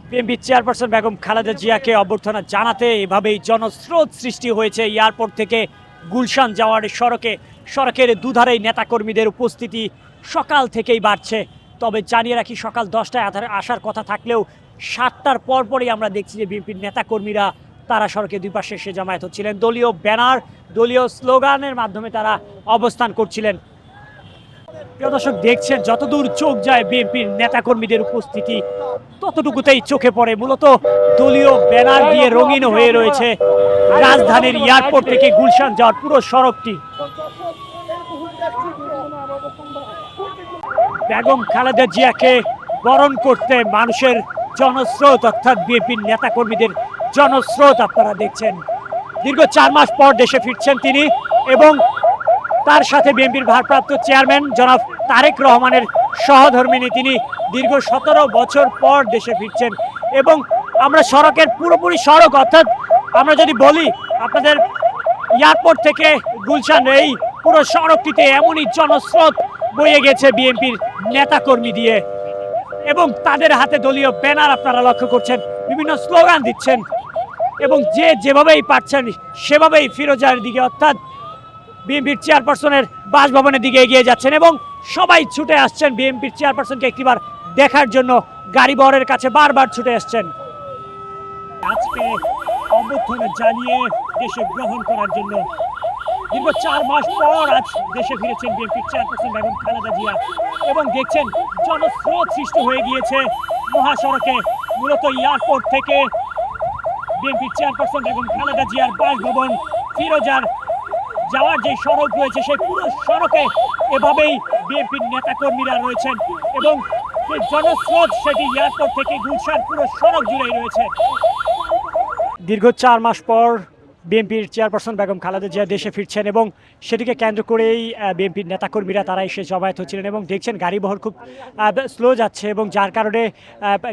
BNP chairperson Begum Khaleda জিয়াকে অভ্যর্থনা জানাতে এভাবেই জনস্রোত সৃষ্টি হয়েছে এয়ারপোর্ট থেকে গুলশান যাওয়ার সড়কের দুধারেই নেতাকর্মীদের উপস্থিতি সকাল থেকেই বাড়ছে। তবে জানিয়ে রাখি, সকাল 10টায় আসার কথা থাকলেও 7টার পরপরই আমরা দেখছি যে বিএনপির নেতাকর্মীরা তারা সড়কের দুই পাশে এসে জমায়েত হচ্ছিলেন। দলীয় ব্যানার, দলীয় স্লোগানের মাধ্যমে তারা অবস্থান করছিলেন। প্রিয় দর্শক, দেখছেন যতদূর চোখ যায় বিএনপির নেতাকর্মীদের উপস্থিতি ততটুকুতেই চোখে পড়ে মূলত দলীয় ব্যানার দিয়ে রঙিন হয়ে রয়েছে রাজধানীর এয়ারপোর্ট থেকে গুলশান যাওয়ার পুরো সড়কটি। বেগম খালেদা জিয়াকে বরণ করতে মানুষের জনস্রোত, অর্থাৎ বিএনপির নেতাকর্মীদের জনস্রোত আপনারা দেখছেন। দীর্ঘ 4 মাস পর দেশে ফিরছেন তিনি এবং তার সাথে বিএনপির ভারপ্রাপ্ত চেয়ারম্যান জনাব তারেক রহমানের সহধর্মিণী তিনি দীর্ঘ 17 বছর পর দেশে ফিরছেন। এবং আমরা সড়কের পুরোপুরি সড়ক, অর্থাৎ আমরা যদি বলি আপনাদের এয়ারপোর্ট থেকে গুলশান এই পুরো সড়কটিতে এমনই জনস্রোত বয়ে গেছে বিএনপির নেতাকর্মী দিয়ে এবং তাদের হাতে দলীয় ব্যানার আপনারা লক্ষ্য করছেন, বিভিন্ন স্লোগান দিচ্ছেন এবং যেভাবেই পারছেন সেভাবেই ফিরোজার দিকে, অর্থাৎ বিএনপির চেয়ারপারসনের বাসভবনের দিকে এগিয়ে যাচ্ছেন এবং সবাই ছুটে আসছেন বিএনপির চেয়ারপারসনকে একটিবার দেখার জন্য। গাড়ি বহরের কাছে বারবার ছুটে আসছেন আজকে অভ্যর্থনা জানিয়ে দেশে গ্রহণ করার জন্য। দীর্ঘ 4 মাস পর আজ দেশে ফিরেছেন বিএনপির চেয়ারপারসন বেগম খালেদা জিয়া এবং দেখছেন জনস্রোত সৃষ্টি হয়ে গিয়েছে মহাসড়কে। মূলত এয়ারপোর্ট থেকে বিএনপির চেয়ারপারসন বেগম খালেদা জিয়ার বাসভবন ফিরোজার যাওয়ার যে সড়ক রয়েছে সেই পুরো সড়কে এভাবেই বিএনপির নেতাকর্মীরা রয়েছেন এবং যে জনস্রোত সেটি এয়ারপোর্ট থেকে গুলশান পুরো সড়ক জুড়েই রয়েছে। দীর্ঘ 4 মাস পর বিএনপির চেয়ারপারসন বেগম খালেদা জিয়া দেশে ফিরছেন এবং সেটিকে কেন্দ্র করেই বিএনপির নেতাকর্মীরা তারা এসে জমায়েত হচ্ছিলেন এবং দেখছেন গাড়ি বহর খুব স্লো যাচ্ছে এবং যার কারণে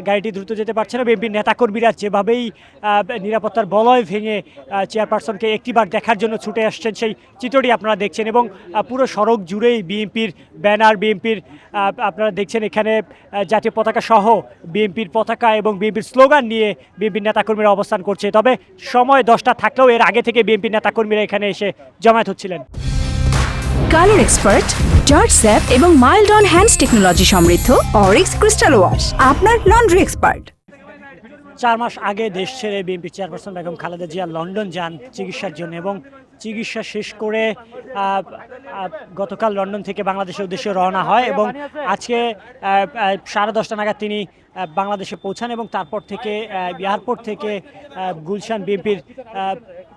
গাড়িটি দ্রুত যেতে পারছে না। বিএনপির নেতাকর্মীরা যেভাবেই নিরাপত্তার বলয় ভেঙে চেয়ারপারসনকে একটিবার দেখার জন্য ছুটে আসছেন সেই চিত্রটি আপনারা দেখছেন এবং পুরো সড়ক জুড়েই বিএনপির ব্যানার, বিএনপির আপনারা দেখছেন এখানে জাতীয় পতাকা সহ বিএনপির পতাকা এবং বিএনপির স্লোগান নিয়ে বিএনপির নেতাকর্মীরা অবস্থান করছে। তবে সময় 10টা থাকলেও এর আগে থেকে বিএনপি নেতাকর্মীরা এখানে এসে জমায়েত হচ্ছিলেন। কালার এক্সপার্ট, জর্জ স্যাপ এবং মাইল্ড অন হ্যান্ডস টেকনোলজি সমৃদ্ধ অরিক্স ক্রিস্টাল ওয়াশ আপনার লন্ড্রি এক্সপার্ট। 4 মাস আগে দেশ ছেড়ে BNP chairperson Begum Khaleda Zia London যান চিকিৎসার জন্য এবং চিকিৎসা শেষ করে গতকাল লন্ডন থেকে বাংলাদেশের উদ্দেশ্যে রওনা হয় এবং আজকে 10:30 নাগাদ তিনি বাংলাদেশে পৌঁছান এবং তারপর থেকে এয়ারপোর্ট থেকে গুলশান বিএনপির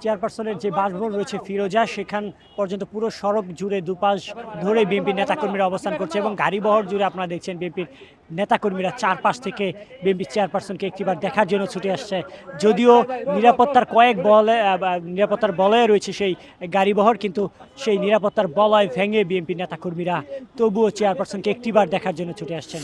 চেয়ারপারসনের যে বাসভবন রয়েছে ফিরোজা সেখান পর্যন্ত পুরো সড়ক জুড়ে দুপাশ ধরে বিএনপির নেতাকর্মীরা অবস্থান করছে এবং গাড়িবহর জুড়ে আপনারা দেখছেন বিএনপির নেতাকর্মীরা চারপাশ থেকে বিএনপির চেয়ারপারসনকে একটিবার দেখার জন্য ছুটে আসছে। যদিও নিরাপত্তার বলয়ে রয়েছে সেই গাড়িবহর, কিন্তু সেই নিরাপত্তার বলয় ভেঙে বিএনপির নেতাকর্মীরা তবুও চেয়ারপারসনকে একটিবার দেখার জন্য ছুটে আসছেন।